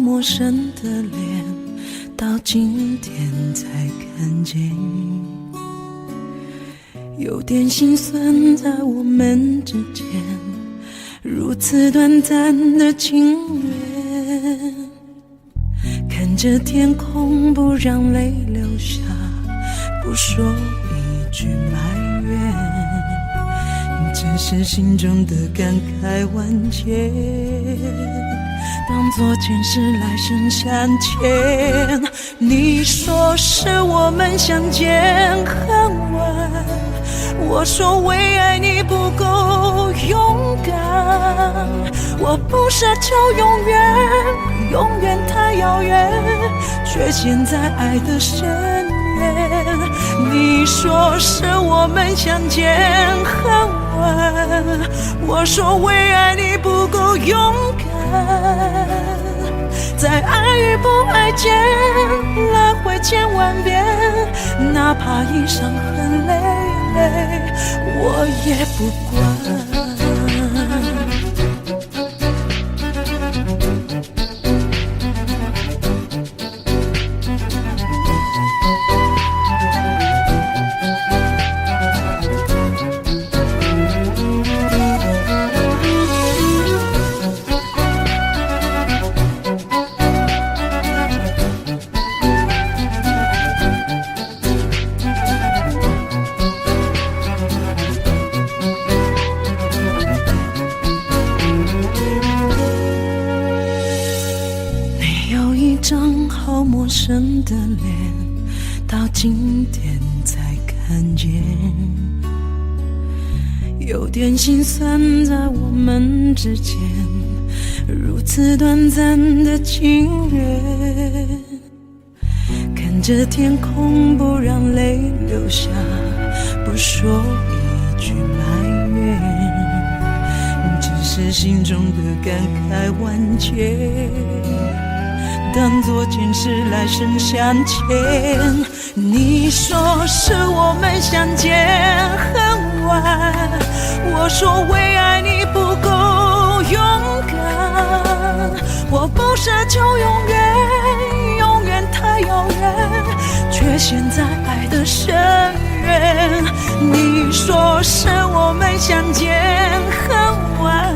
陌生的脸，到今天才看见，有点心酸在我们之间，如此短暂的情缘，看着天空不让泪流下，不说一句埋怨，只是心中的感慨万千，当作前世来生相欠。你说是我们相见恨晚，我说为爱你不够勇敢，我不奢求永远，永远太遥远，却陷在爱的深渊。你说是我们相见恨晚，我说为爱你不够勇敢，在爱与不爱间来回千万遍，哪怕已伤痕累累，我也不管。好陌生的脸，到今天才看见，有点心酸在我们之间，如此短暂的情缘，看着天空不让泪流下，不说一句埋怨，只是心中的感慨万千，当作前世来生相欠。你说是我们相见恨晚，我说为爱你不够勇敢，我不奢求永远，永远太遥远，却陷在爱的深渊。你说是我们相见恨晚，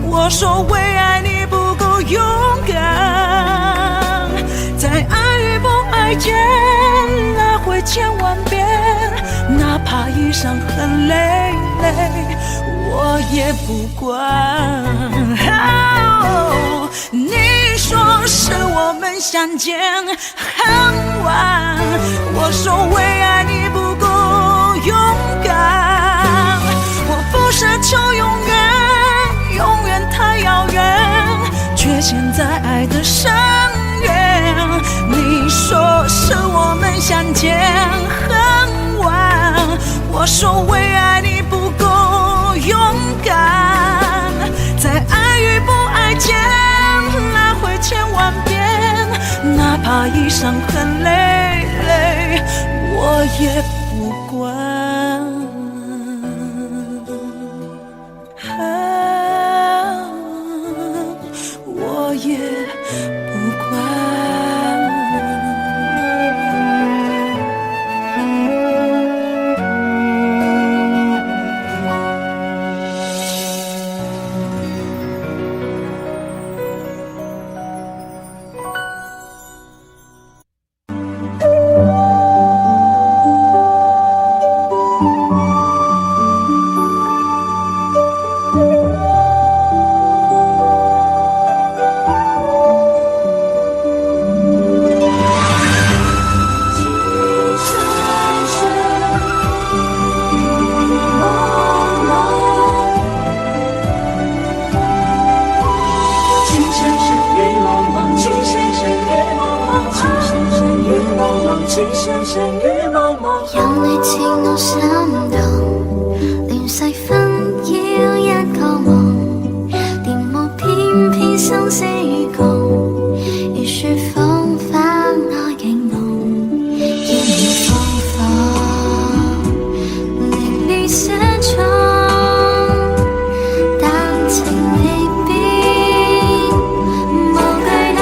我说为爱你不够勇敢，在爱与不爱间来回千万遍，哪怕已伤痕累累，我也不管。你说是我们相见恨晚，我说为爱你不够勇敢，我不奢求永远，永远太遥远，却陷在爱的深渊。你说是我们相见恨晚，我说为爱你不够勇敢，在爱与不爱间来回千万遍，哪怕已伤痕累累，我也不管。我也不管。有你似我心動，連細分要一個夢，電霧偏偏生死共，如雪風花愛勁濃，要你放放，離別寫重，但情未變，無懼浪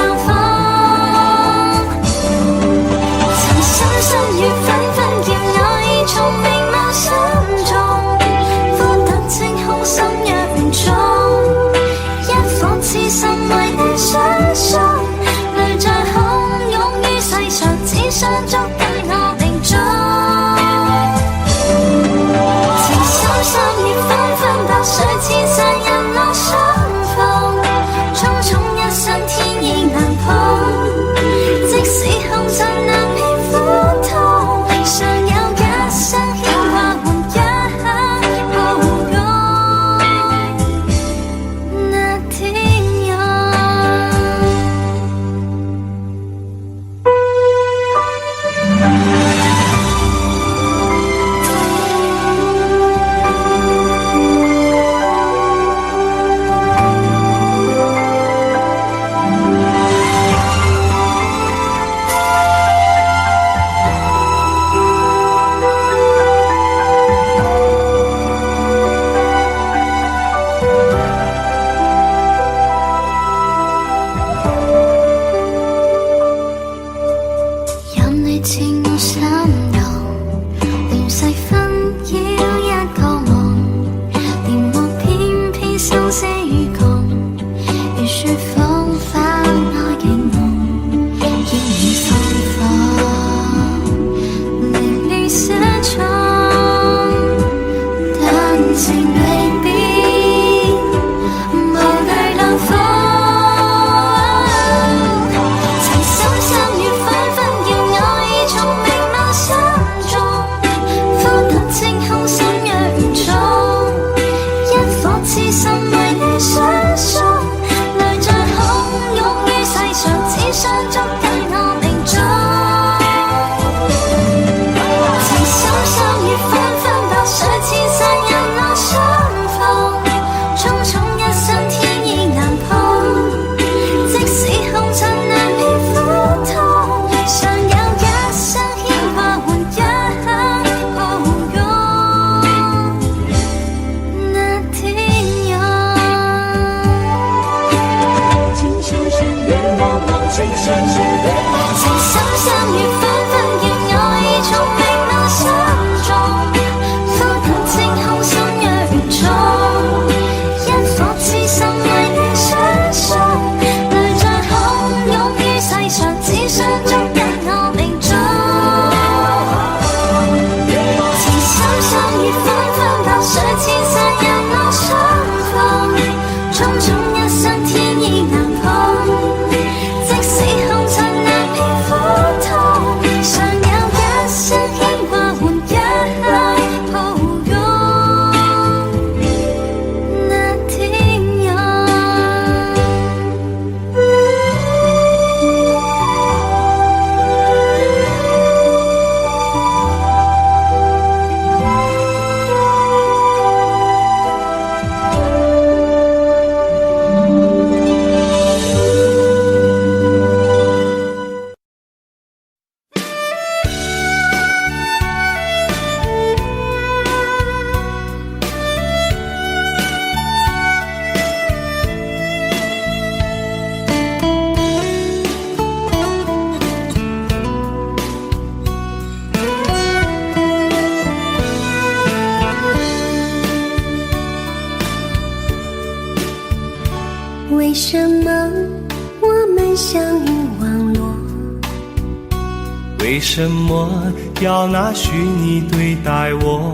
为什么要拿虚拟对待我？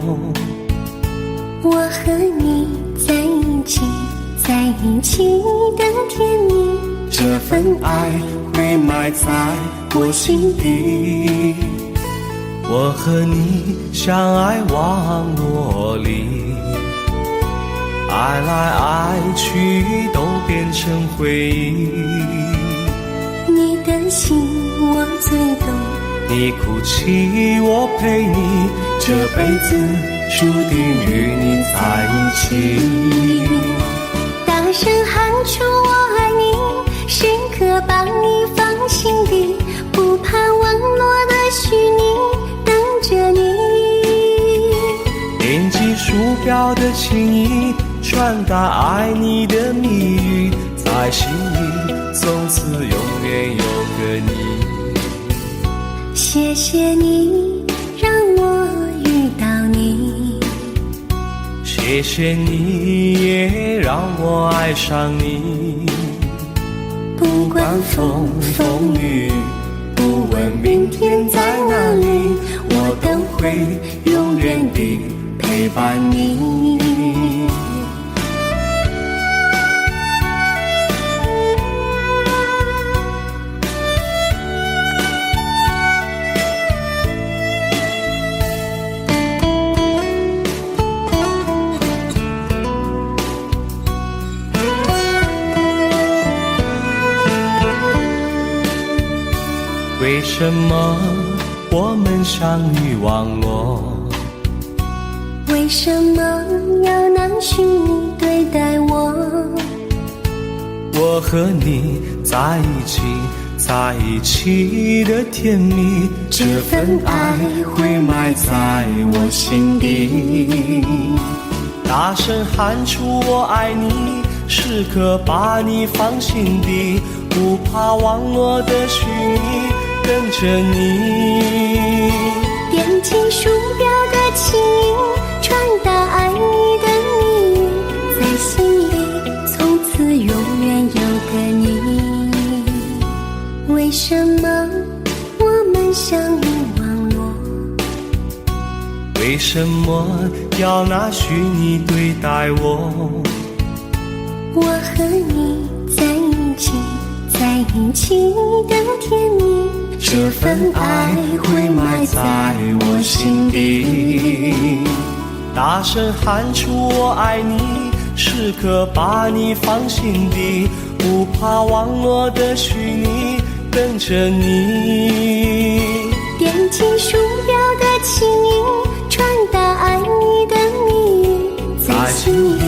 我和你在一起，在一起的甜蜜，这份爱会埋在我心底。我和你相爱网络里，爱来爱去都变成回忆。你的心我最懂，你哭泣我陪你，这辈子注定与你在一起。大声喊出我爱你，时刻把你放心底，不怕网络的虚拟，等着你。点击鼠标的情意，传达爱你的蜜语，在心里从此永远有个你。谢谢你让我遇到你，谢谢你也让我爱上你。不管风风雨，不问明天在哪里，我都会永远地陪伴你。为什么我们相遇网络？为什么要拿虚拟对待我？我和你在一起，在一起的甜蜜，这份爱会埋在我心底。大声喊出我爱你，时刻把你放心底，不怕网络的虚拟，跟着你。点击鼠标的情音，传达爱你的蜜语，在心里从此永远有个你。为什么我们相遇网络？为什么要拿虚拟对待我？我和你在一起，在一起的甜蜜，这份爱会埋在我心底。大声喊出我爱你，时刻把你放心底，不怕网络的虚拟，跟着你。点击鼠标的情音，传达爱你的蜜语，在心里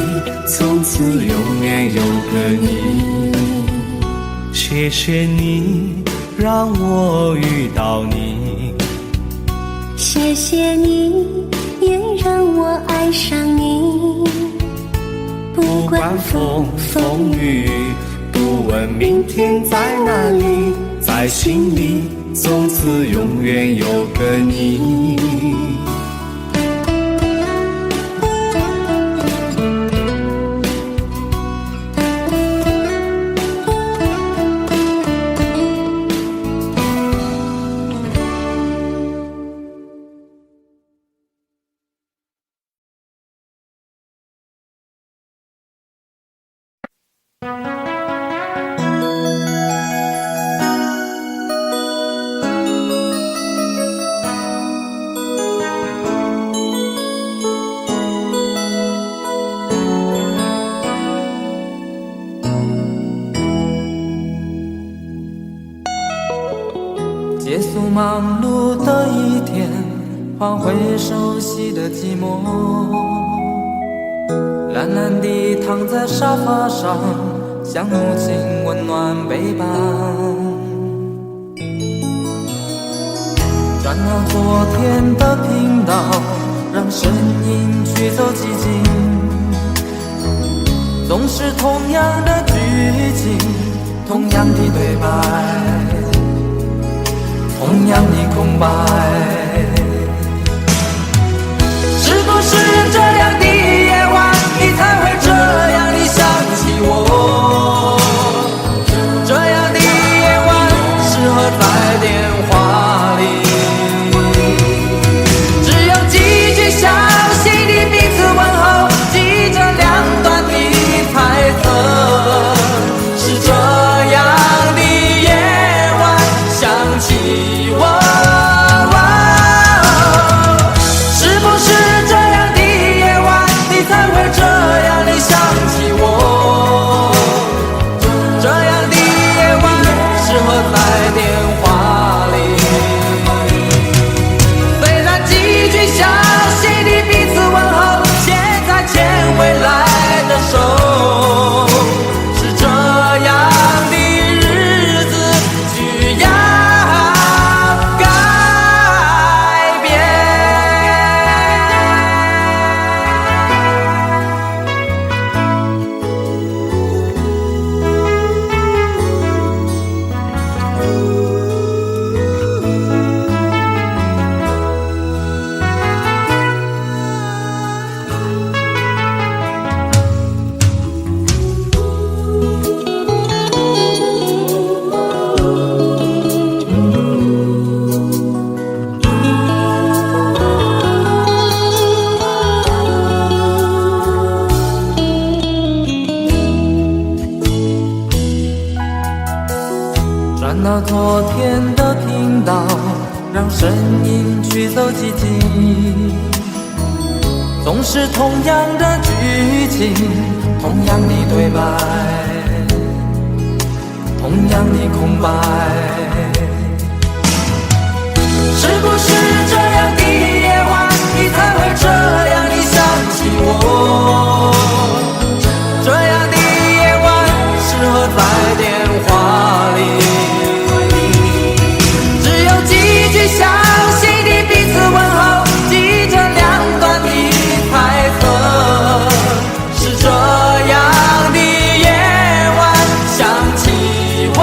从此永远有个你。谢谢你让我遇到你，谢谢你也让我爱上你。不管风风雨，不问明天在哪里，在心里从此永远有个你。结束忙碌的一天，换回熟悉的寂寞，懒懒地躺在沙发上，像母亲温暖背膀。转到昨天的频道，让声音驱走寂静，总是同样的剧情，同样的对白，同样的空白。是不是这样的夜晚，你才会这样地想起我？这样的夜晚，适合在电话里到昨天的频道，让声音驱走寂静。总是同样的剧情，同样的对白，同样的空白。是不是这样的夜晚，你才会这样的想起我？这样的夜晚适合在电话里，只有几句详细的彼此问候，记着两端的猜测。是这样的夜晚想起我。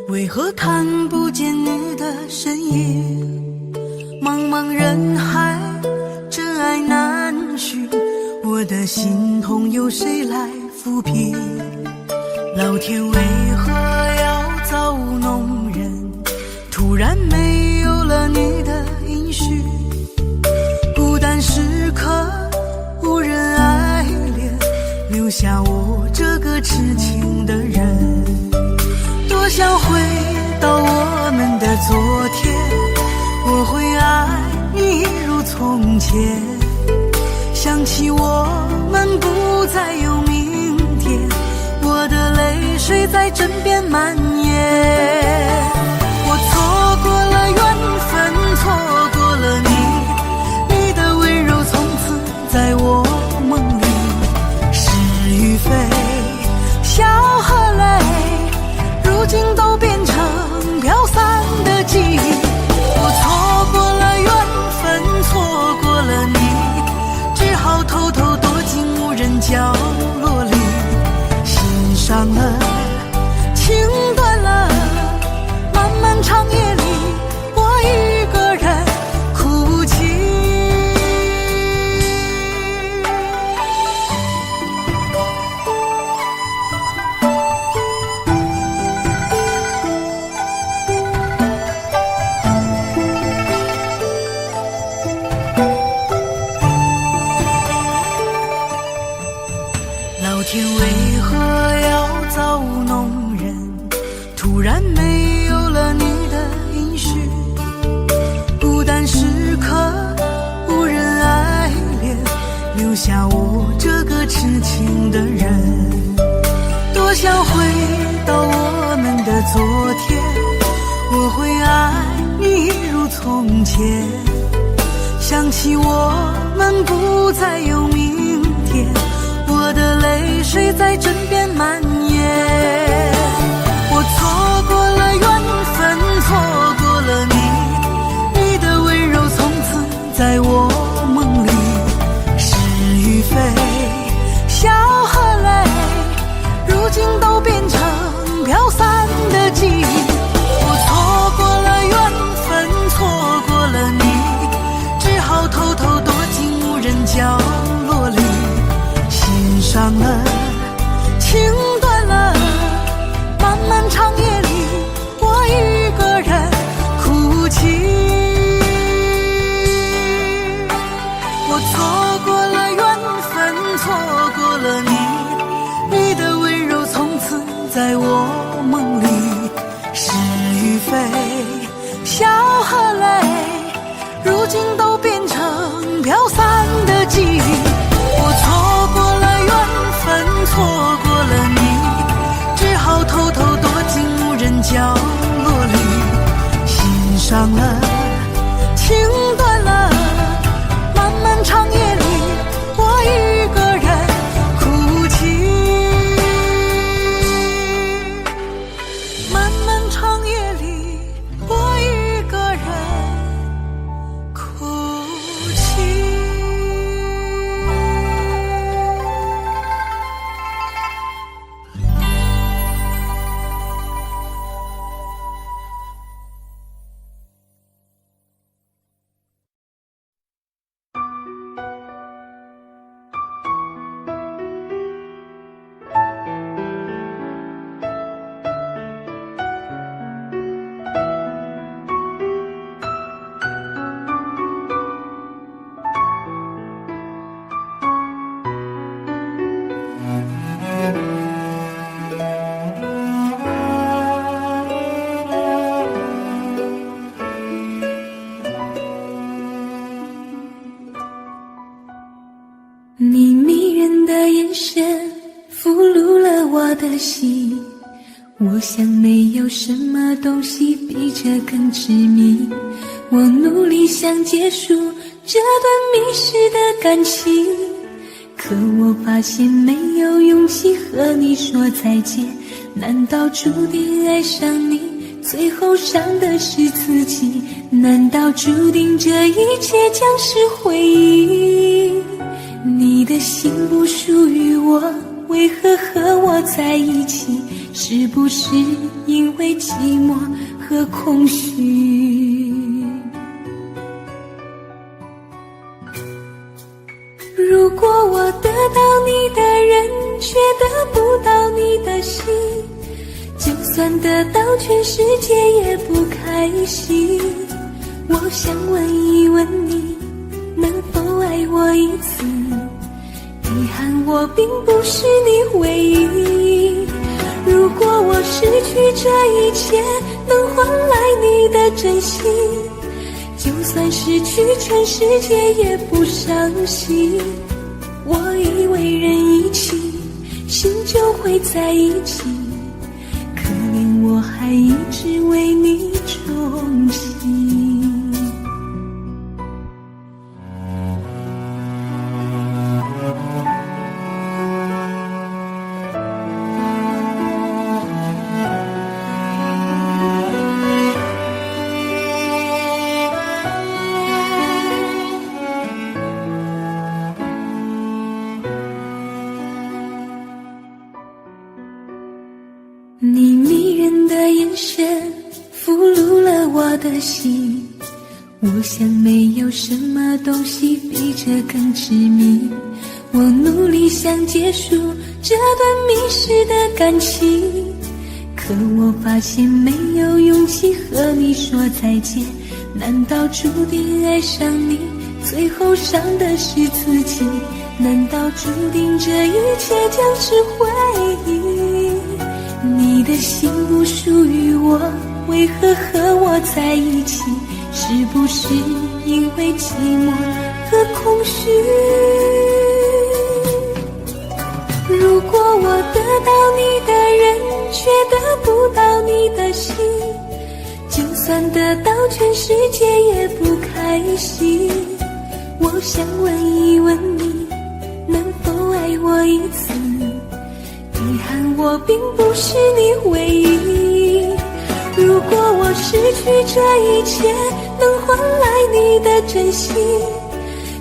为何看不见你的身影？茫茫人海，真爱难寻，我的心痛由谁来抚平？老天为何要造物弄人？突然没有了你的音讯，孤单时刻无人爱恋，留下我这个痴情的人。多想回到我们的昨天，我会爱你如从前。想起我们不再有明天，我的泪水在枕边蔓延。我错过了缘分，错过了你，你的温柔从此在我梦里。是与非，笑和泪，如今都变成飘散的记忆。我错过了缘分，错过了你，只好偷偷躲进无人角落里。心伤了，情断了，漫漫长夜里，我一个人哭泣。老天为何要造物弄人？突然没有了你的音讯，孤单时刻无人爱恋，留下我这个痴情的人。多想回到我们的昨天，我会爱你如从前。想起我们不再有明天，我的泪水在枕边蔓延。我错过了缘分，错过了你，你的温柔从此在我梦里。是与非，笑和泪，如今都变成飘散的记忆。我错伤了，情断了，漫漫长夜里，我一个人哭泣。我错过了缘分，错过了你，你的温柔从此在我梦里，是与非，笑和泪，如今都变成飘散的记忆。我错过了缘分，错过了你，只好偷偷躲进无人角落里，心伤了，情断了，漫漫长夜里，我一个人哭泣。漫漫长夜里，我一个人哭泣。你迷人的眼神俘虏了我的心，我想没有什么东西比这更致命。我努力想结束这段迷失的感情，可我发现没有勇气和你说再见。难道注定爱上你，最后伤的是自己？难道注定这一切将是回忆？你的心不属于我，为何和我在一起？是不是因为寂寞和空虚？如果我得到你的人，却得不到你的心，就算得到全世界也不开心。我想问一问你，能否爱我一次？遗憾我并不是你唯一。如果我失去这一切，能换来你的真心，就算失去全世界也不伤心。我以为人一起，心就会在一起，可怜我还一直为你憧憬。你迷人的眼神俘虏了我的心，我想没有什么东西比这更致命。我努力想结束这段迷失的感情，可我发现没有勇气和你说再见。难道注定爱上你，最后伤的是自己？难道注定这一切将是回忆？你的心不属于我，为何和我在一起？是不是因为寂寞和空虚？如果我得到你的人，却得不到你的心，就算得到全世界也不开心。我想问一问你，能否爱我一次？遗憾我并不是你唯一。如果我失去这一切，能换来你的真心，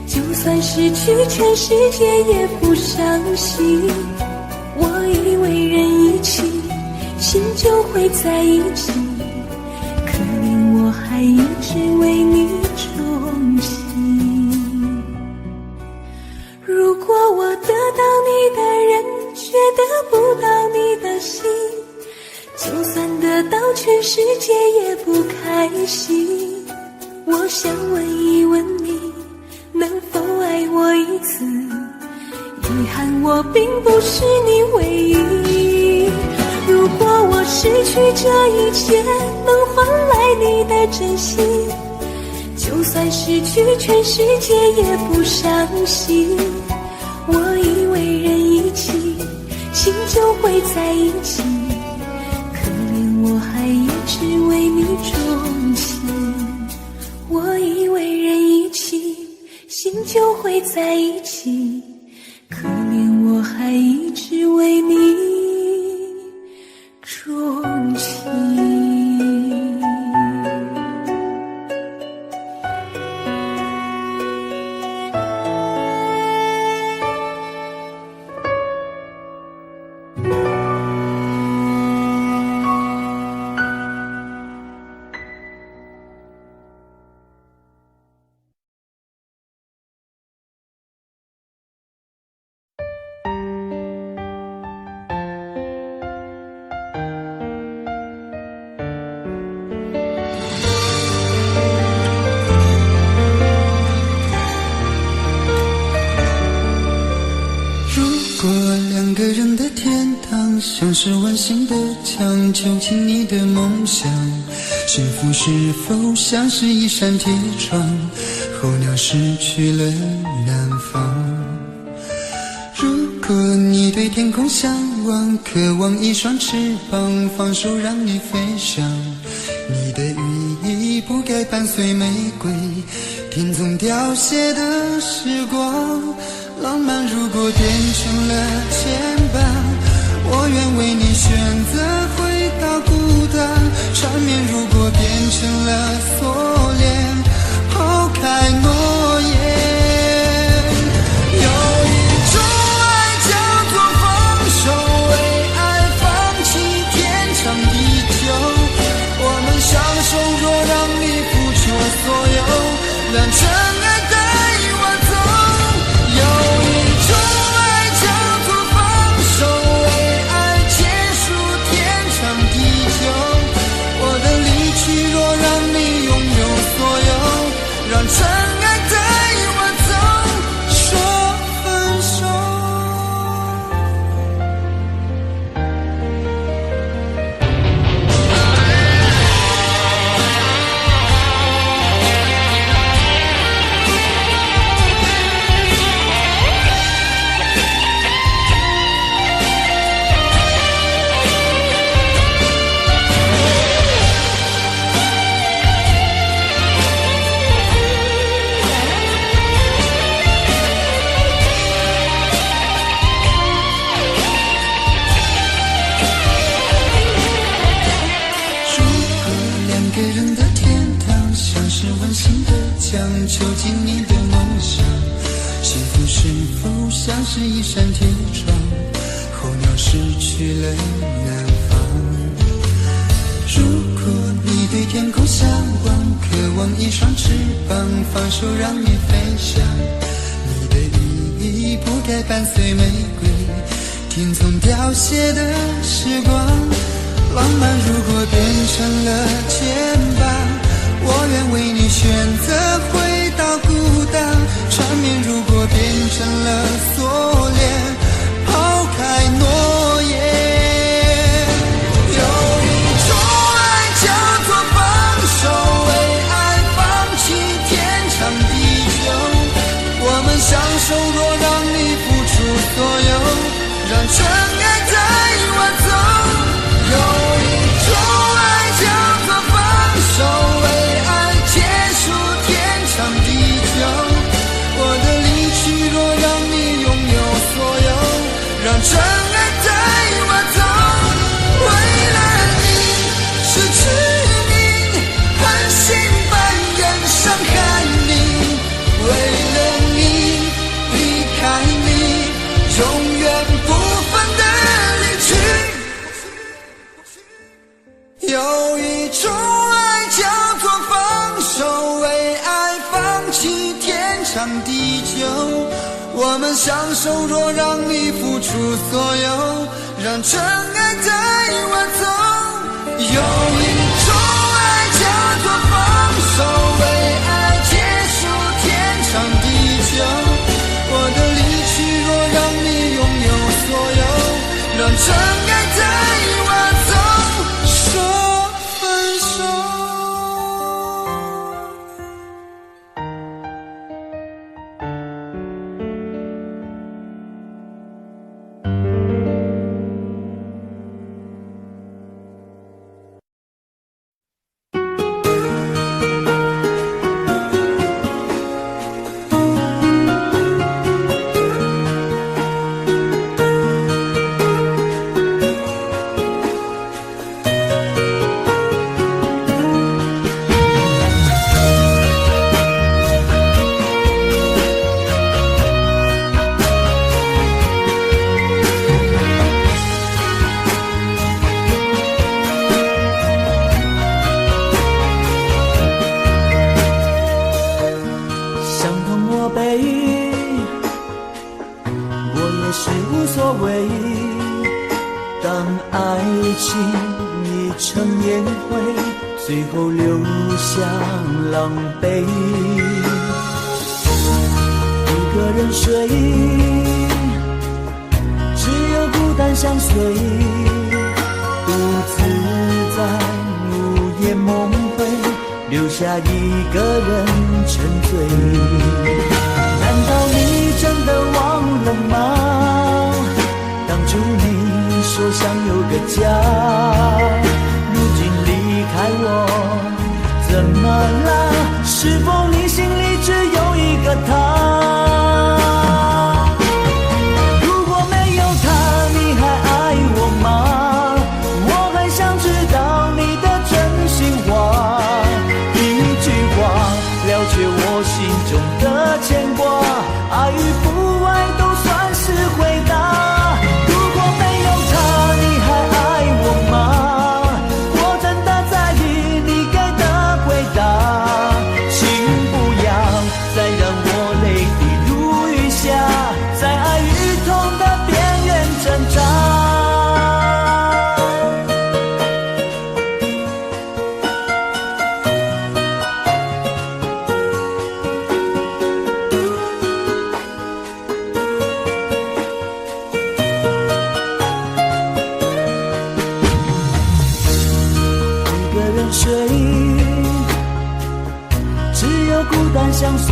就算失去全世界也不伤心。我以为人一起，心就会在一起，可怜我还一直为你憧憬。如果我得到你的人，界也不开心。我想问一问你，能否爱我一次？遗憾我并不是你唯一。如果我失去这一切，能换来你的真心，就算失去全世界也不伤心。我以为人一起，心就会在一起，可怜我还一直为你钟情。我以为人一起，心就会在一起，可怜我还一直为你钟情。像是温馨的墙，囚禁你的梦想。幸福是否像是一扇铁窗，候鸟失去了南方。如果你对天空向往，渴望一双翅膀，放手让你飞翔。你的羽翼不该伴随玫瑰，听从凋谢的时光。浪漫如果变成了牵绊，我愿为你选择回到孤单。缠绵如果变成了锁链，抛开诺言。有一种爱叫做放手，为爱放弃天长地久。我们相守，若让你付出所有，让真爱带我走。有一种爱叫做放手，为爱结束天长地久。我的离去，若让你拥有所有，让真爱带我走，说分手。囚禁你的梦想，幸福是否像是一扇铁窗，候鸟失去了南方。如果你对天空向往，渴望一双翅膀，放手让你飞翔。你的羽翼不该伴随玫瑰，听从凋谢的时光。浪漫如果变成了牵绊，我愿为你选择回到孤单。缠绵如果变成了锁链，抛开诺言。有一种爱叫做放手，为爱放弃天长地久。我们相守，若让你付出所有，让真爱带我走。有一种爱叫做放手，为结束天长地久。我的离去，若让你拥有所有，让真爱带我走。为了你失去你，狠心扮演伤害你。为了你离开你，永远不分的离去。有一种爱叫做放手，为爱放弃天长地久。我们相守，若让你付出所有，让真爱带我走。有一种说爱叫做放手，为爱结束天长地久。我的离去若让你拥有所有，让真爱带我走，说分手。最后留下狼狈，一个人睡，只有孤单相随，独自在午夜梦回，留下一个人沉醉。难道你真的忘了吗？当初你说想有个家，爱我怎么了？是否你心里只有一个他？如果没有他，你还爱我吗？我很想知道你的真心话，一句话了却我心中的牵挂，爱与不爱都算是回答。如果没有他，你还爱我吗？相随，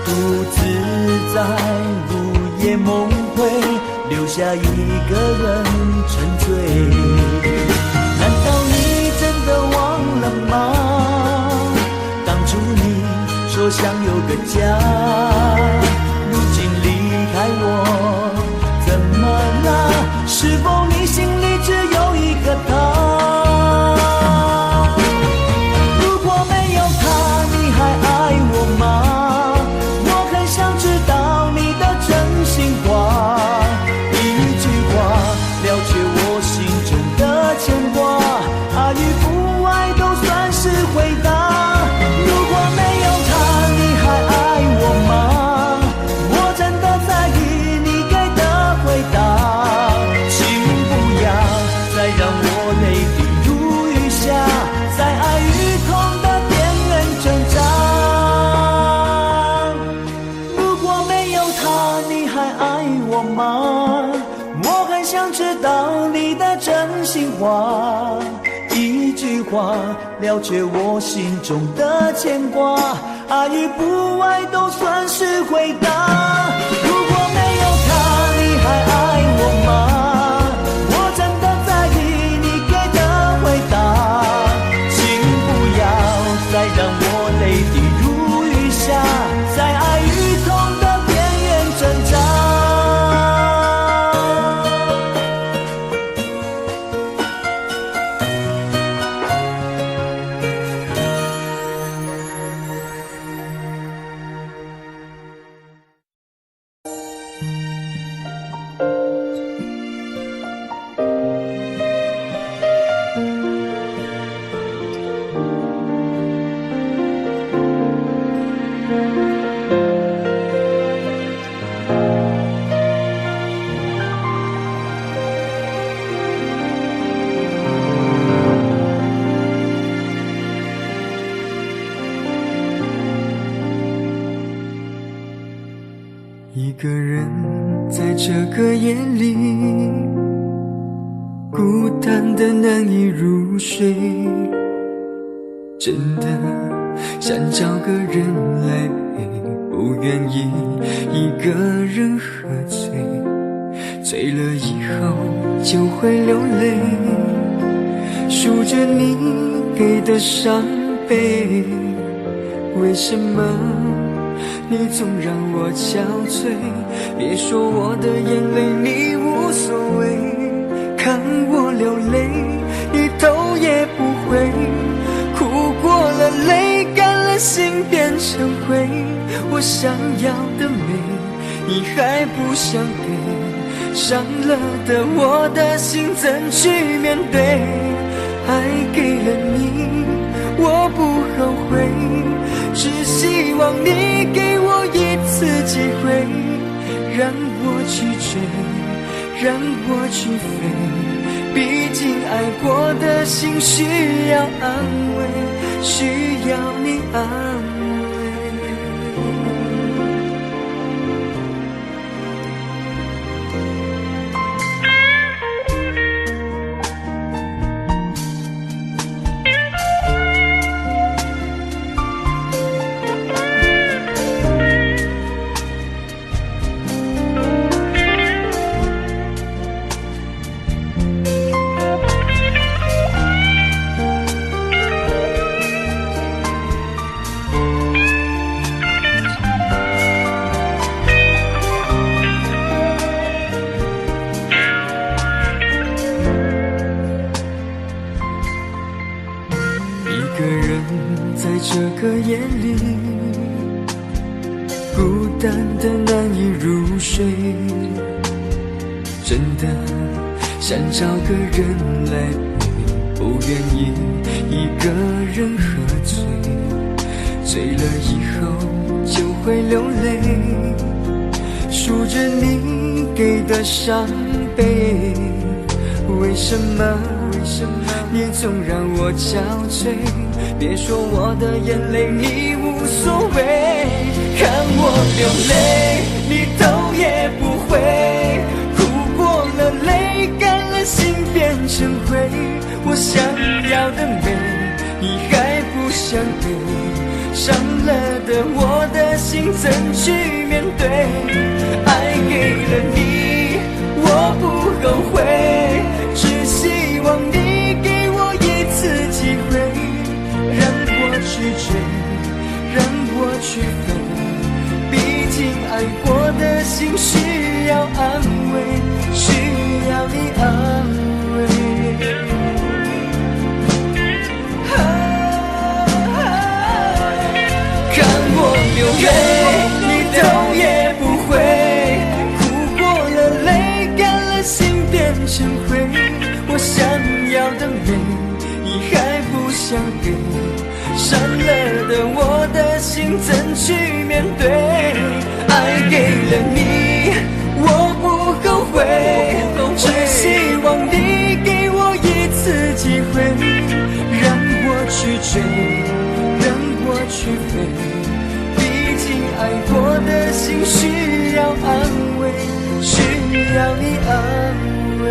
独自在午夜梦回，留下一个人沉醉。难道你真的忘了吗？当初你说想有个家，如今离开我，怎么了？是否你心里只有一个他？一句话了却我心中的牵挂，爱与不爱都算是回答。如果没有他，你还爱我吗？我真的在意你给的回答，请不要再让我泪滴如雨下，在爱与痛的边缘挣扎。个人在这个夜里，孤单的难以入睡，真的想找个人来陪，不愿意一个人喝醉，醉了以后就会流泪，数着你给的伤悲，为什么你总让我憔悴？别说我的眼泪你无所谓，看我流泪你头也不回，哭过了泪干了心变成灰，我想要的美你还不想给，伤了的我的心怎去面对？爱给了你我不后悔，只希望你给我一次机会，让我去追，让我去飞，毕竟爱过的心需要安慰，需要你安慰。一个人在这个夜里，孤单的难以入睡，真的想找个人来陪，不愿意一个人喝醉，醉了以后就会流泪，数着你给的伤悲，为什么你总让我憔悴？别说我的眼泪你无所谓，看我流泪你头也不回，哭过了泪干了心变成灰，我想要的美你还不想给，伤了的我的心怎去面对？爱给了你我不后悔，只希望你给我一次机会，让我去追，让我去飞，毕竟爱过的心需要安慰，需要你安慰。看我流泪你头也不回，哭过了泪干了心变成灰，我想要的美你还不想给，伤了的我的心怎去面对？爱给了你我不后悔，只希望你给我一次机会，让我去追，让我去飞，毕竟爱过的心需要安慰，需要你安慰。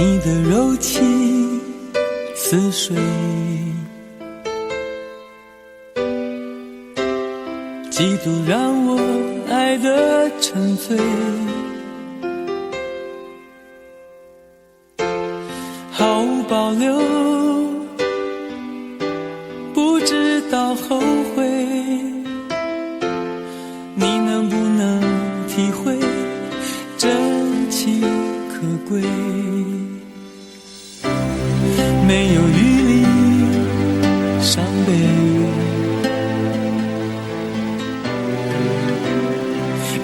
你的柔情似水，几度让我爱得沉醉，毫无保留到后悔，你能不能体会真情可贵？没有余力伤悲，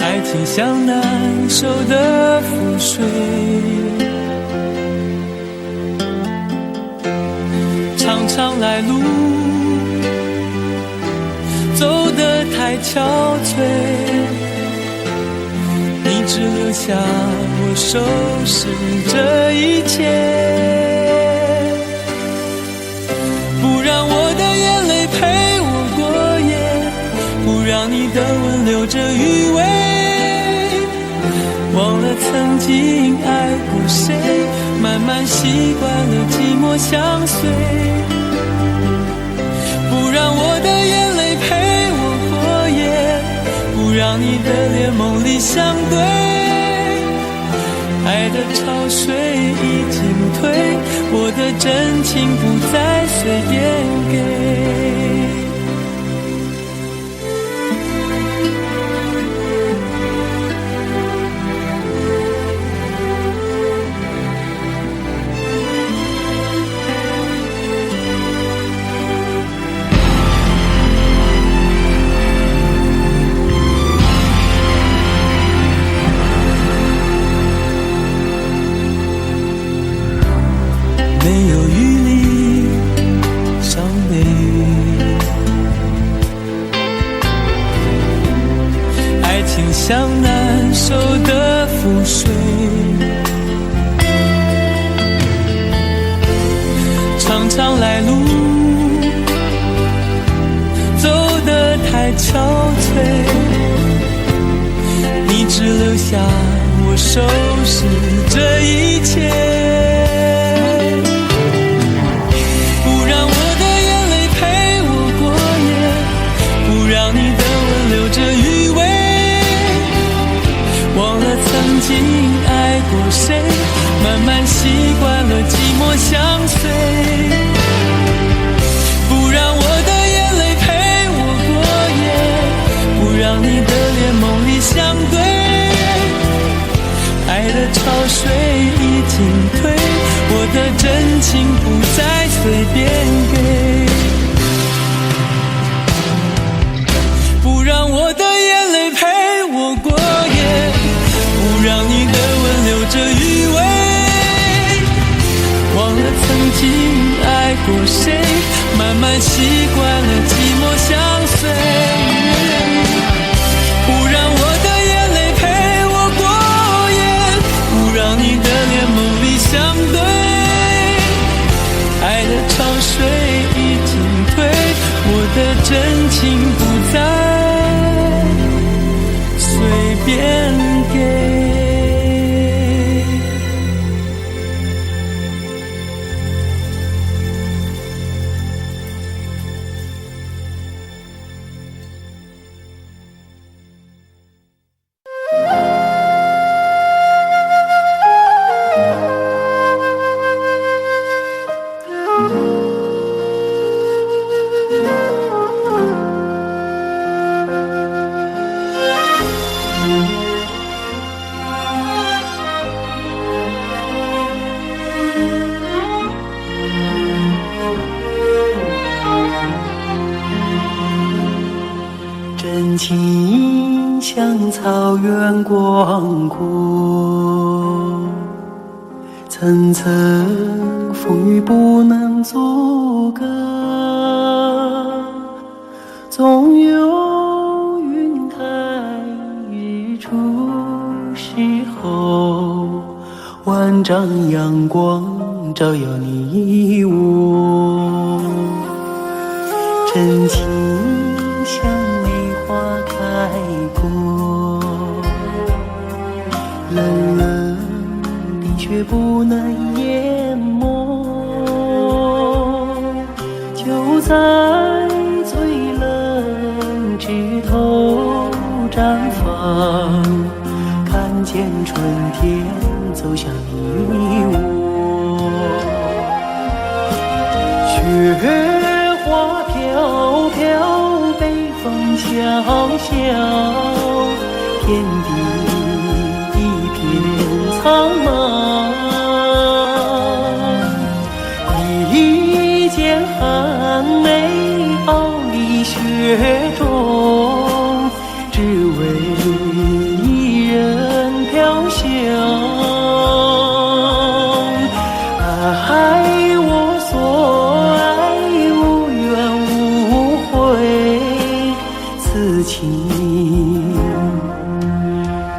爱情像难收的覆水，常常来路走得太憔悴，你只留下我收拾这一切，不让我的眼泪陪我过夜，不让你的吻留着余味，忘了曾经爱过谁，慢慢习惯了寂寞相随，不让我的眼泪陪我过夜，不让你的脸梦里相对，爱的潮水已经退，我的真情不再随便给。没有余力伤悲，爱情像难收的覆水，常常来路走得太憔悴，你只留下我收拾这一切，曾经爱过谁，慢慢习惯了寂寞相随，不让我的眼泪陪我过夜，不让你的脸梦里相对，爱的潮水已经退，我的真情不再随便给，不让我的眼泪陪我过夜，不让你的吻留着余味，忘了曾经爱过谁，慢慢习惯了寂寞相随，不让我的眼泪陪我过夜，不让你的脸梦里相对，爱的潮水已经退，我的真情不再随便给。真情像草原广阔，层层风雨不能阻隔，总有云开日出时候，万丈阳光照耀你我，真情像梅花开过，冷冷的却不能淹没，就在最冷枝头绽放，看见春天走向你我，雪花飘飘，北风萧萧，天地一片苍茫。一剑寒梅傲立雪中，只为一人飘香。爱我所爱，无怨无悔，此情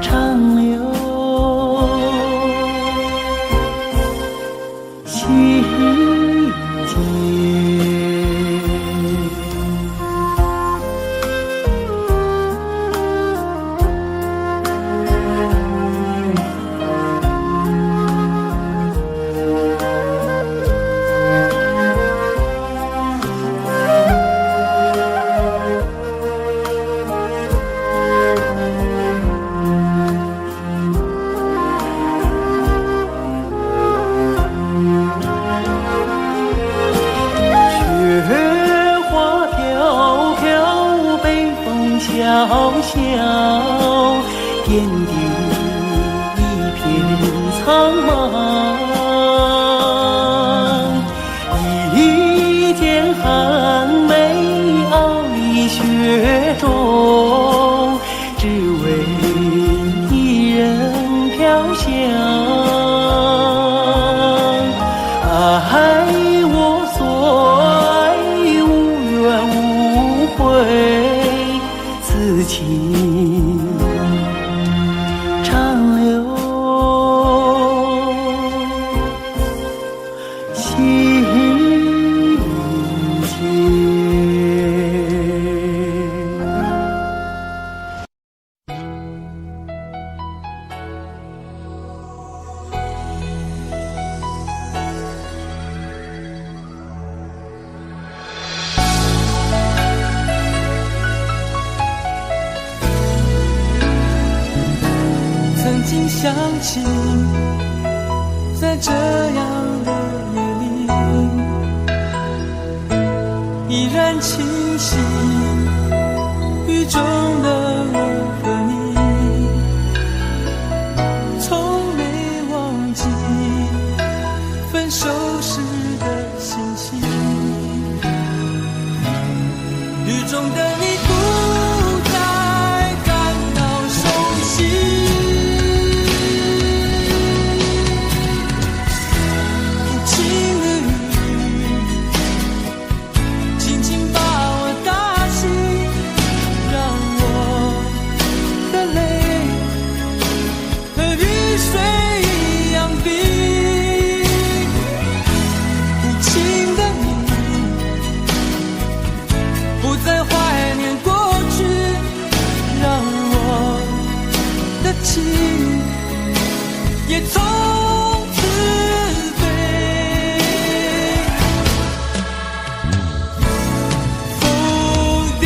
长留心间。萧萧，天地一片苍茫。一剑寒梅傲立雪中，只为一人飘香。爱我所爱，无怨无悔，此情长留心间。曾经想起，在这样的夜里，依然清晰雨中的我和你，从没忘记分手时的心情。雨中的你不再感到熟悉，也从此飞。否定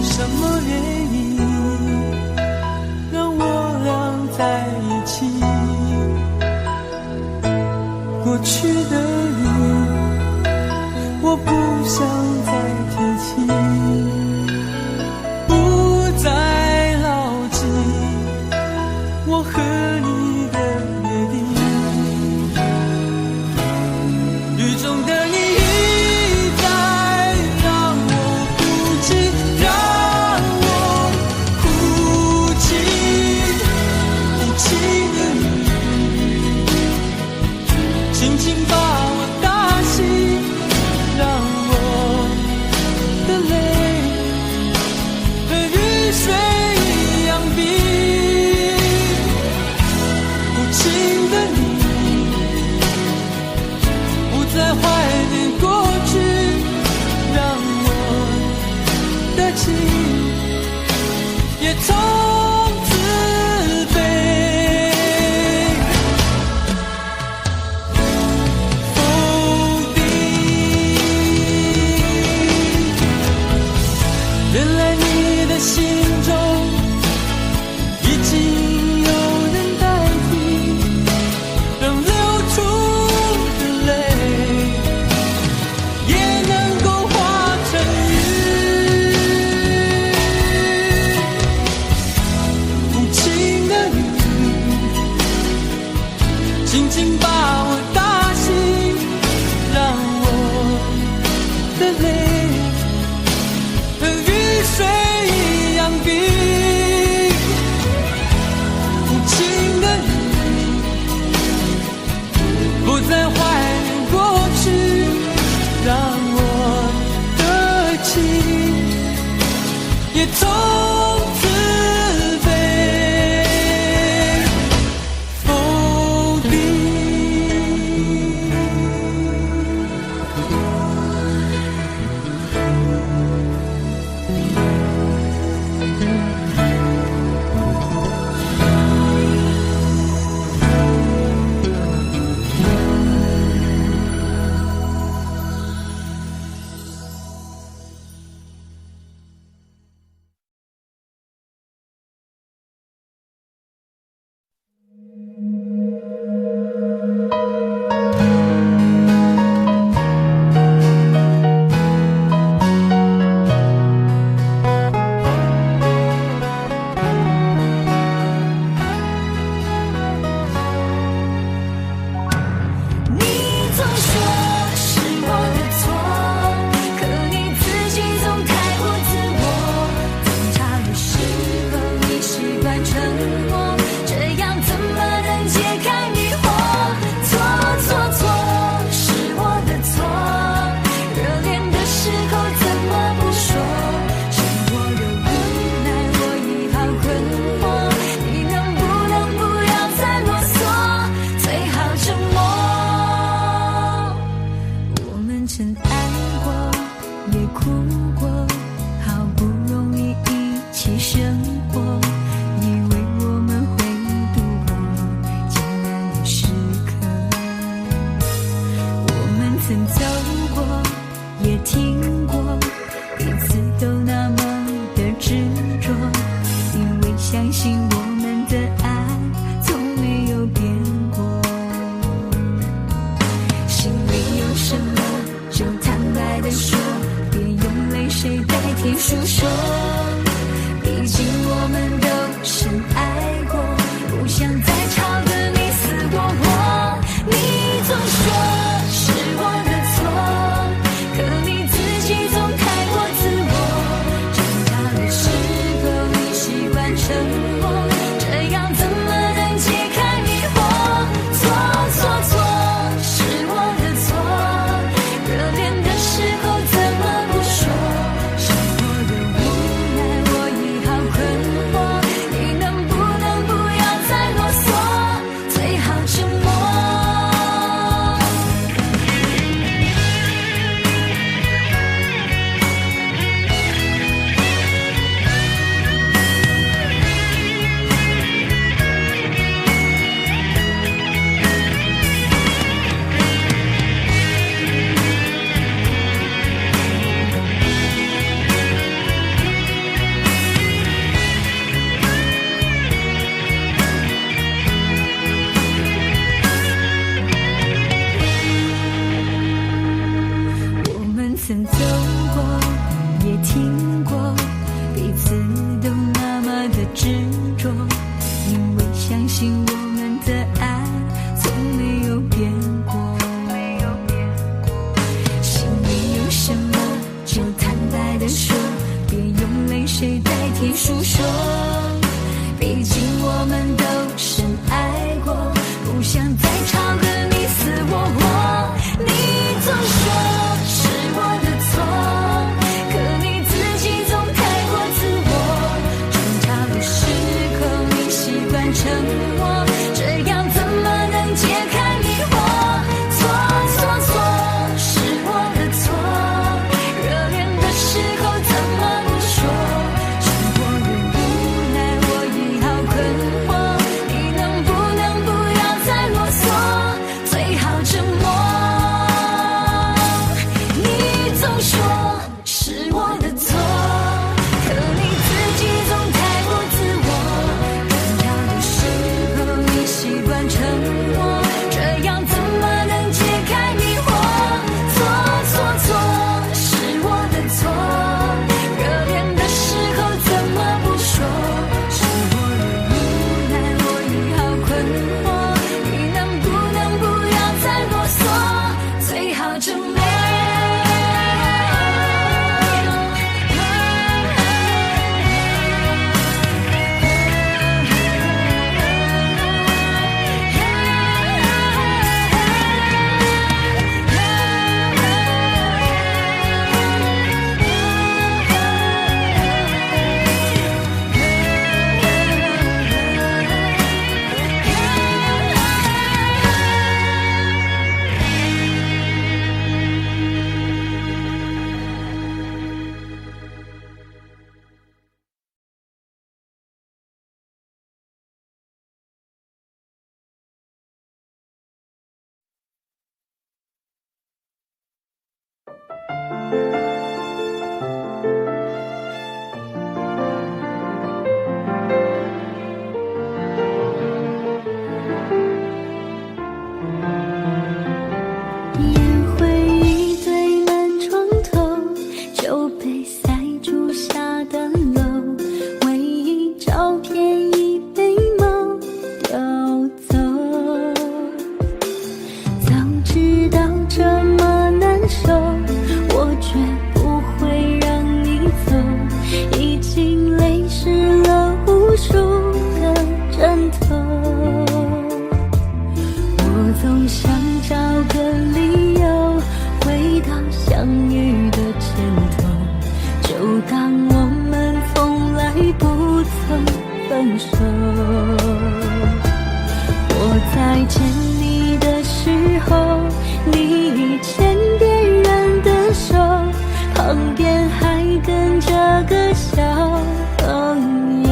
什么原因让我俩在一起？过去的你，我不想再提起，不再牢记我和你的约定。雨中的你一再让我哭泣，让我哭泣，无情的你轻轻把我打醒，让我紧紧把我打醒，让我的泪和雨水一样冰。无情的你不再怀念过去，让我的情也从此被否定。总想找个理由回到相遇的前头，就当我们从来不曾分手。我在见你的时候，你已牵别人的手，旁边还跟着个小朋友。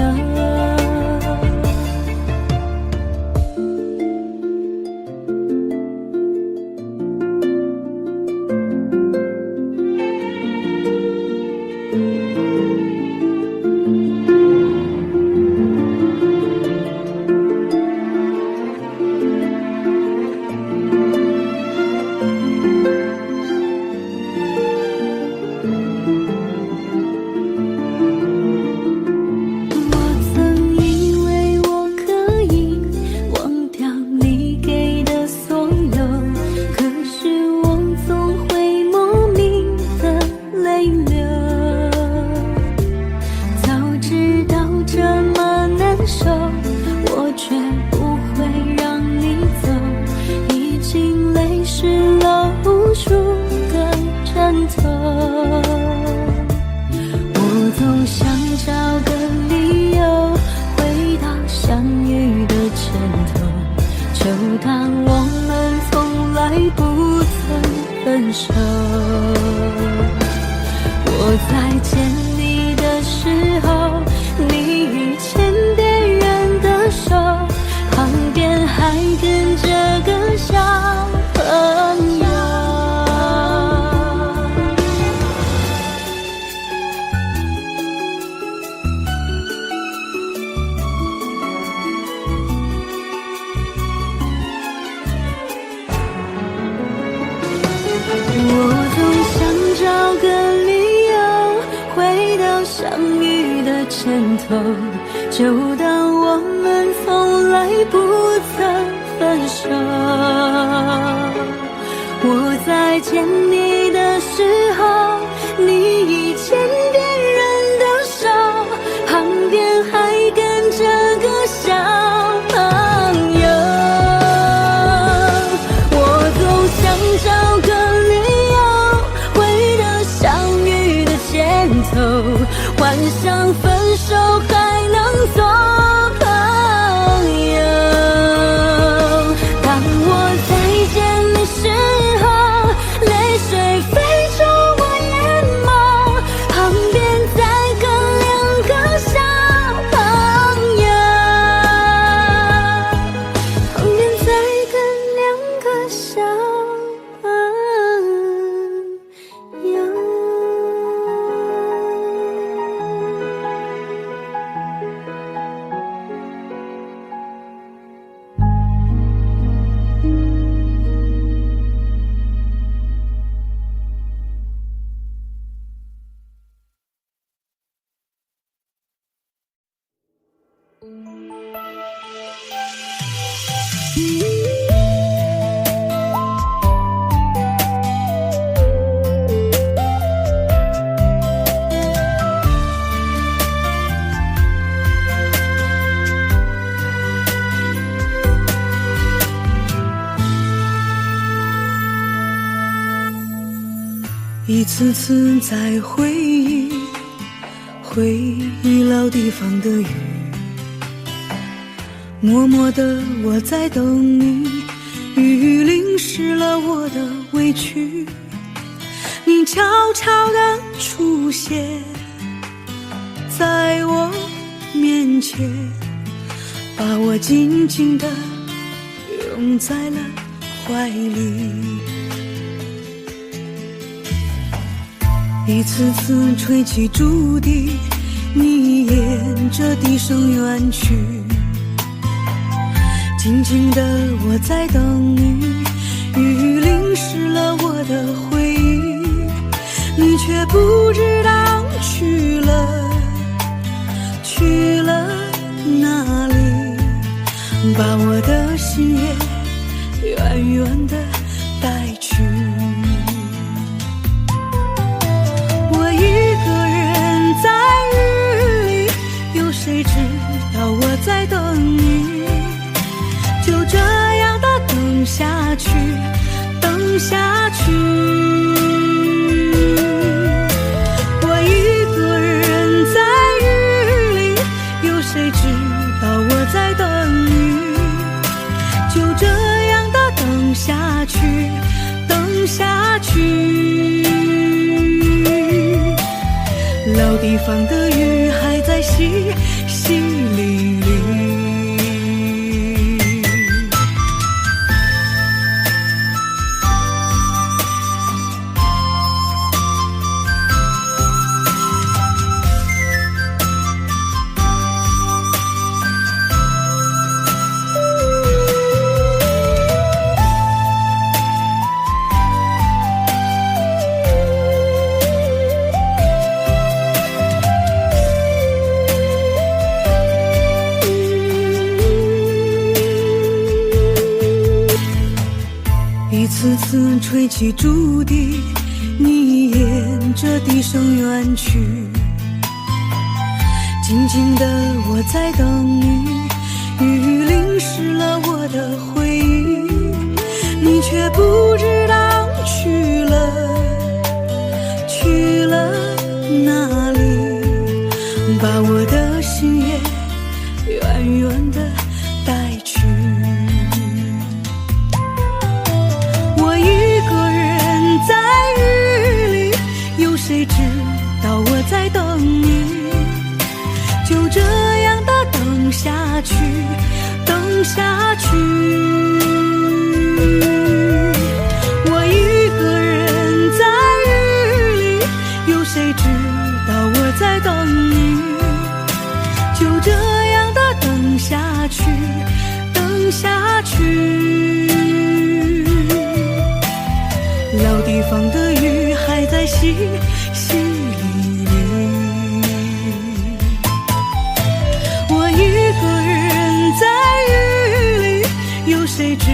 我在见你的时候，你已牵别人的手，旁边还跟着个小朋友。我总想找个理由回到相遇的前头，就当我们从来不曾分手。我在见你的时候，你已牵别人的手，旁边还跟着个小朋友。我总想找个理由回到相遇的前头，幻想分手还能做朋友。当我再见你时候，泪水飞出我眼眸，旁边再跟两个小朋友，旁边再跟两个小朋友。一次次在回忆老地方的雨，默默的我在等你，雨淋湿了我的委屈，你悄悄地出现在我面前，把我紧紧地拥在了怀里。一次次吹起竹笛，你沿着笛声远去，静静的我在等你，雨淋湿了我的回忆，你却不知道去了哪里，把我的心也远远的带去。谁知道我在等你，就这样的等下去，等下去。我一个人在雨里，有谁知道我在等你？就这样的等下去，等下去。老地方的雨还在淅淅沥沥。一次次吹起竹笛，你沿着笛声远去。静静的我在等你，雨淋湿了我的回忆，你却不知道去了哪里，把我的心也远远的带去。我一个人在雨里，有谁知道我在等你？就这样的等下去，等下去。我一个人在雨里，有谁知道我在等你？就这样的等下去，等下去。老地方的雨还在淅淅沥沥。我一个人在雨里，有谁知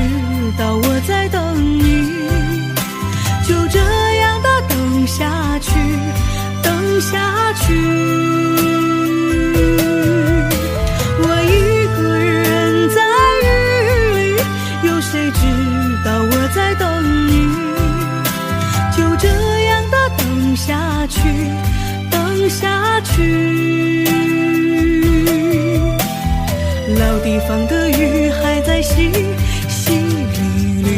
道我在等你？就这样的等下去，等下去。我一个人在雨里，有谁知道我在等你？就这样的等下去，等下去。老地方的雨还在淅淅沥沥。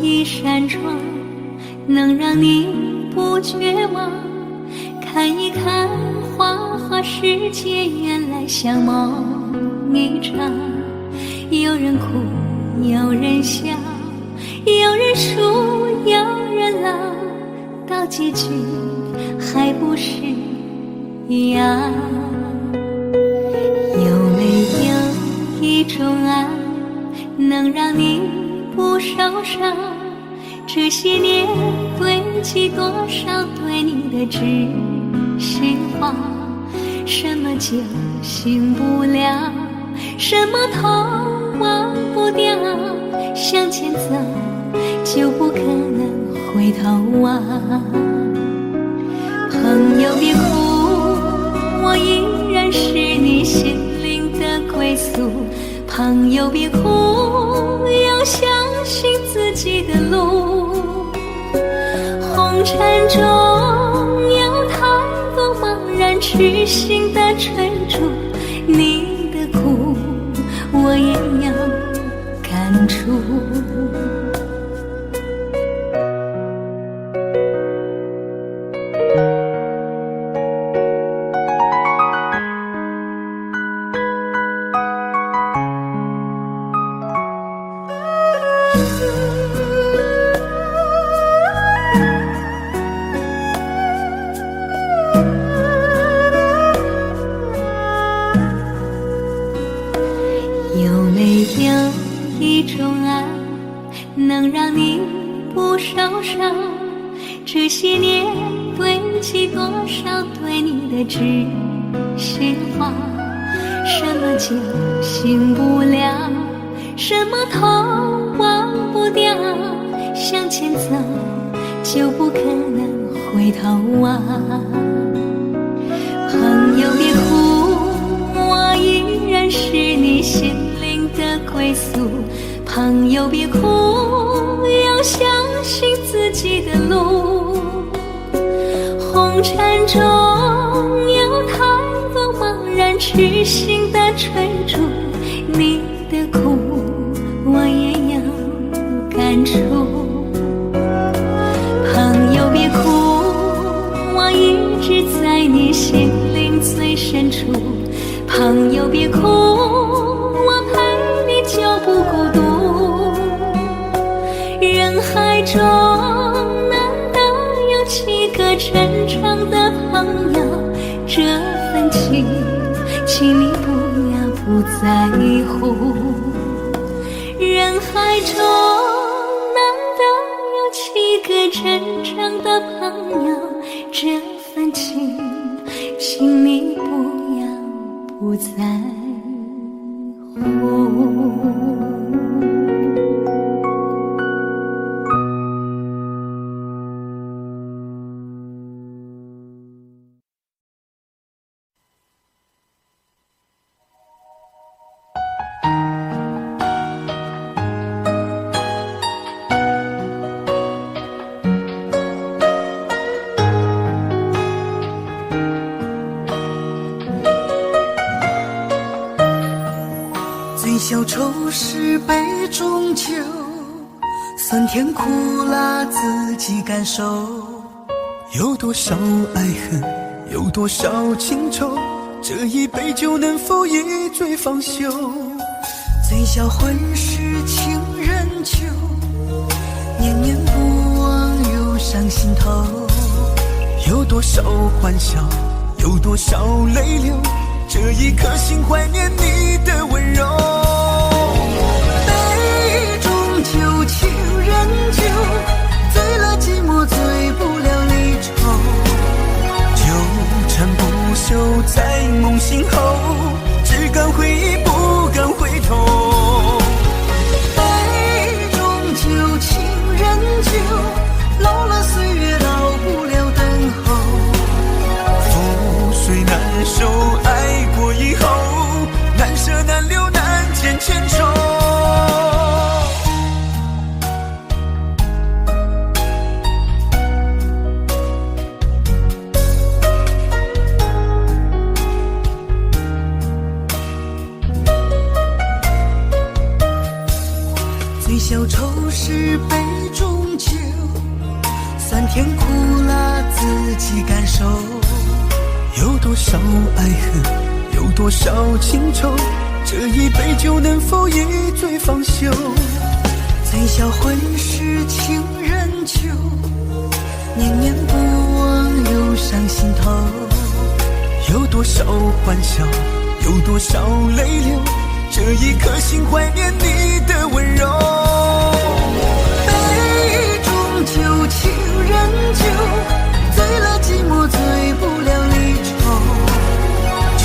一扇窗，能让你不绝望。看一看花花世界，原来像梦一场。有人哭，有人笑，有人输，有人老，到结局还不是一样。有没有一种爱，能让你不受伤？这些年堆积多少对你的知识话？什么就醒不了，什么痛忘不掉，向前走就不可能回头望。朋友别哭，我依然是你心灵的归宿。朋友别哭，要相信自己的路。红尘中有太多茫然痴心的追逐，你的苦我也要感触。些年堆积多少对你的知心话，什么就醒不了，什么痛忘不掉，向前走就不可能回头啊。朋友别哭，我依然是你心灵的归宿。朋友别哭，要相信自己的路。红尘中有太多茫然痴心的追逐，你的苦我也有感触。朋友别哭，我一直在你心灵最深处。朋友别哭，我陪你就不孤独。人海中难得有几个真诚的朋友，这份情请你不要不在乎。人海中难得有几个真诚的朋友，这份情请你不要不在乎。醉消愁是杯中酒，酸甜苦辣自己感受。有多少爱恨，有多少情愁，这一杯酒能否一醉方休？醉销魂是情人酒，念念不忘又上心头。有多少欢笑，有多少泪流，这一颗心怀念你的温柔。杯中酒，情人酒，醉了寂寞，醉不了离愁。纠缠不休在梦醒后，只敢回忆不敢回头。杯中酒，情人酒，老了岁月老不了等候。覆水难收，爱过以后，难舍难留难见千愁。醉消愁是杯中酒，酸甜苦辣自己感受。有多少爱恨，有多少情愁，这一杯酒能否一醉方休？醉销魂是情人酒，念念不忘又上心头。有多少欢笑，有多少泪流，这一颗心怀念你的温柔。杯中酒，情人酒，醉了寂寞，醉不了离愁。纠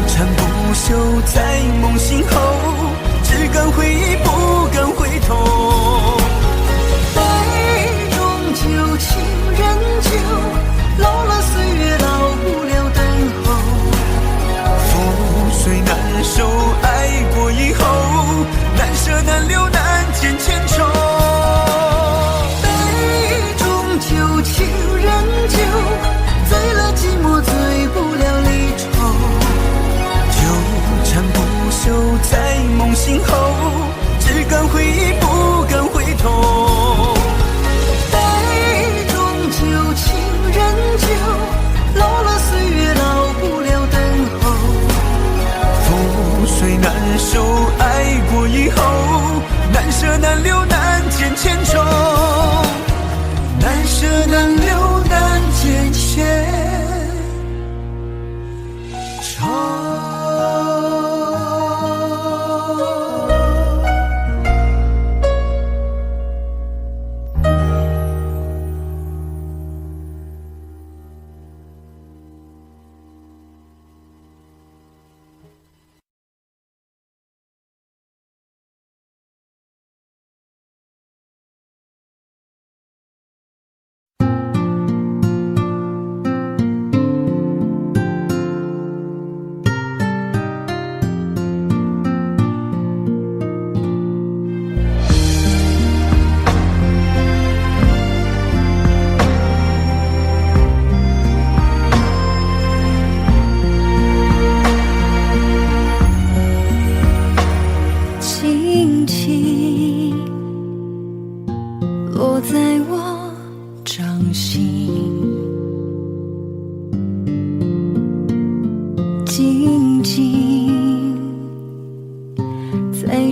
缠不休在梦醒后，只敢回忆不敢回头。杯中酒，情人酒，老了岁月老不了等候。覆水难收，爱过以后，难舍难留难见千愁。杯中酒，情人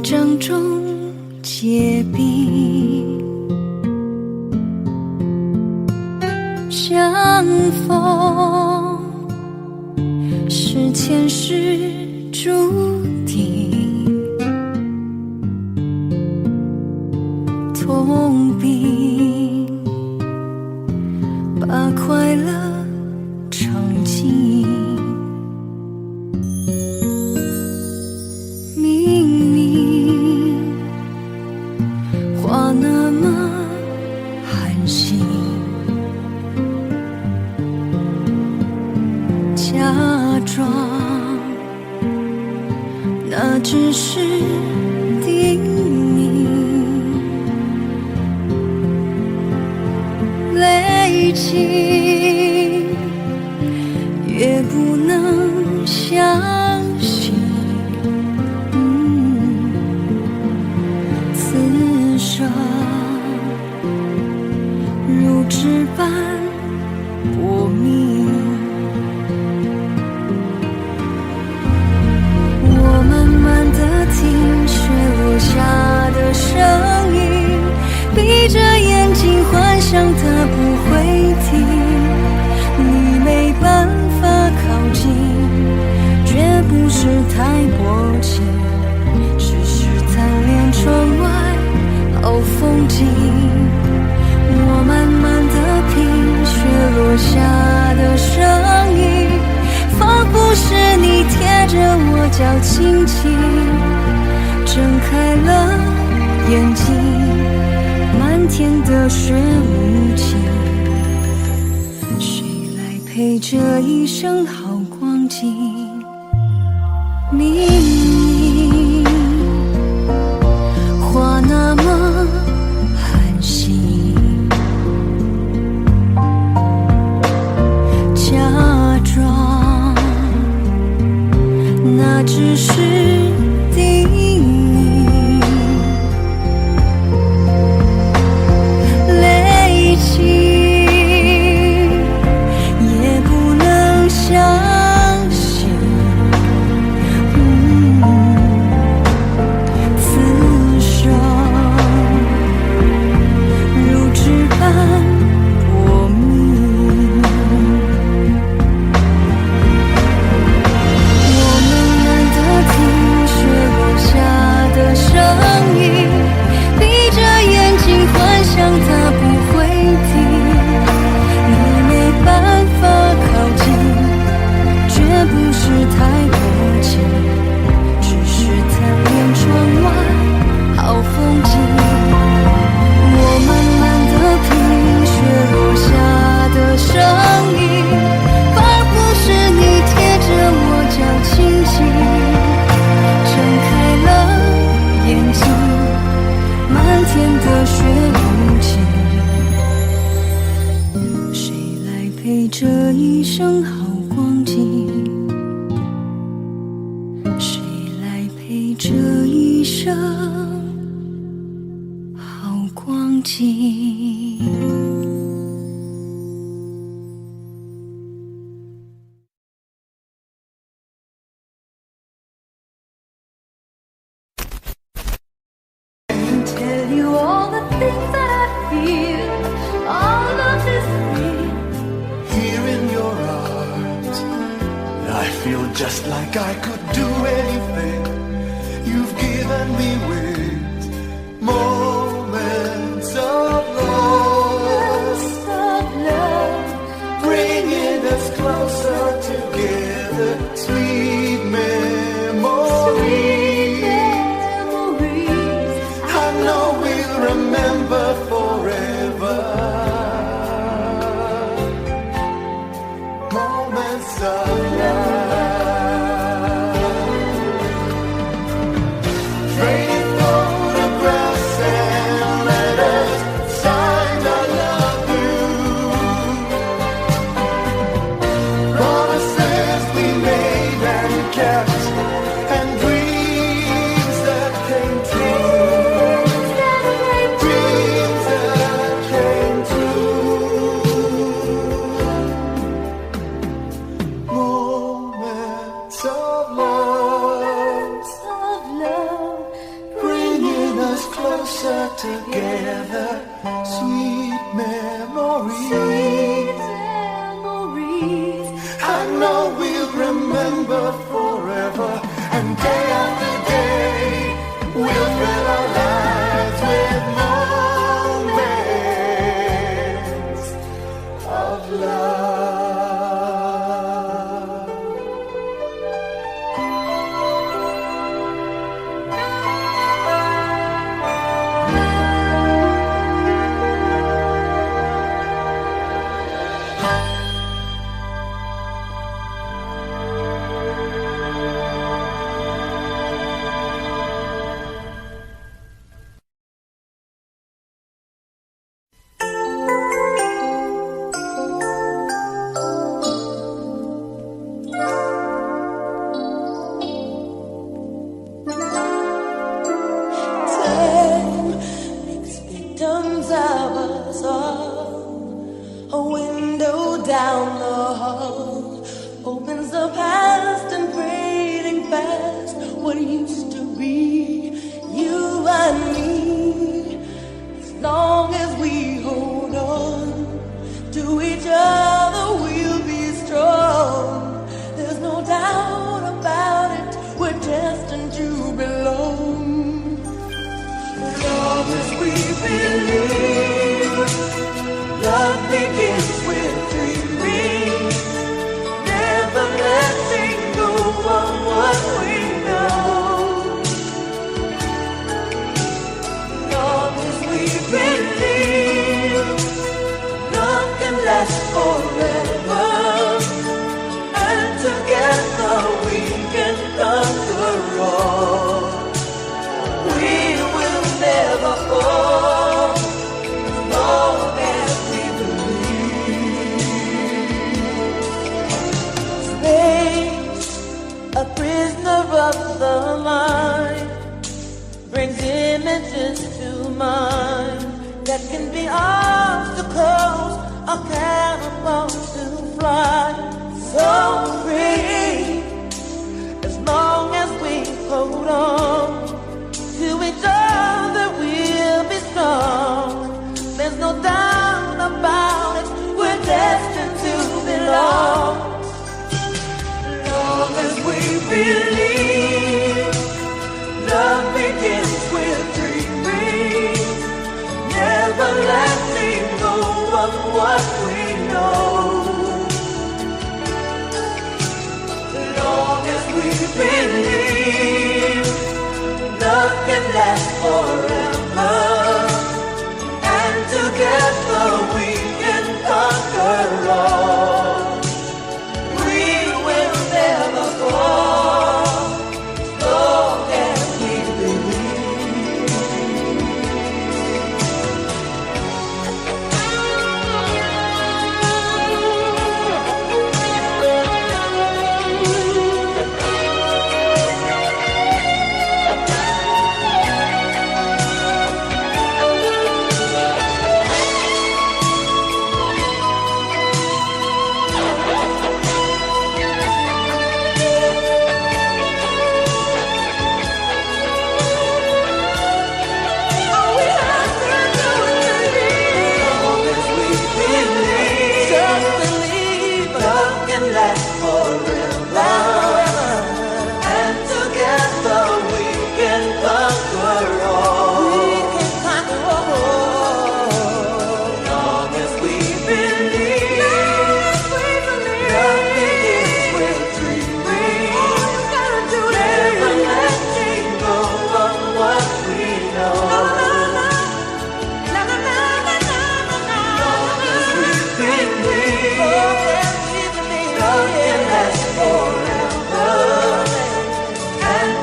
掌中结冰，相逢是前世注定，痛并把快乐尝尽。明明话那么寒心，假装那只是叮咛，累积越不能相信，此生如纸般薄命。我慢慢地听雪落下的声音，闭着眼睛幻想它不会停，你没办法靠近，绝不是太薄情，只是贪恋窗外好风景。我慢慢地品雪落下的声音，仿佛是你贴着我脚轻轻睁开了眼睛，漫天的雪无情，谁来陪这一生好光景？明明话那么寒心，假装那只是叮咛，累积也不能相信，此生如纸般薄命。我慢慢地听雪落下的声音，闭着眼睛幻想它不会停，你没办法靠近，绝不是太薄情，只是贪恋窗外好风景。我慢慢地品雪落下的声音，仿佛是你贴着我脚轻轻睁开了眼睛，漫天的雪无情，谁来陪这一生好光景？谁来陪这一生好光景？Tell you all the things that I feel, all of this real. Here in your arms, I feel just like I could do anything. You've given me wings, moments of love, bringing us closer together. Sweet memories, I know we'll remember forever. Moments of love, faded photographs and letters signed I love you. Promises we made and kept, and dreams that came true. Dreams that came true. I know we'll remember forever, and day after day we'll fill our lives with moments of love.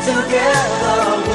Together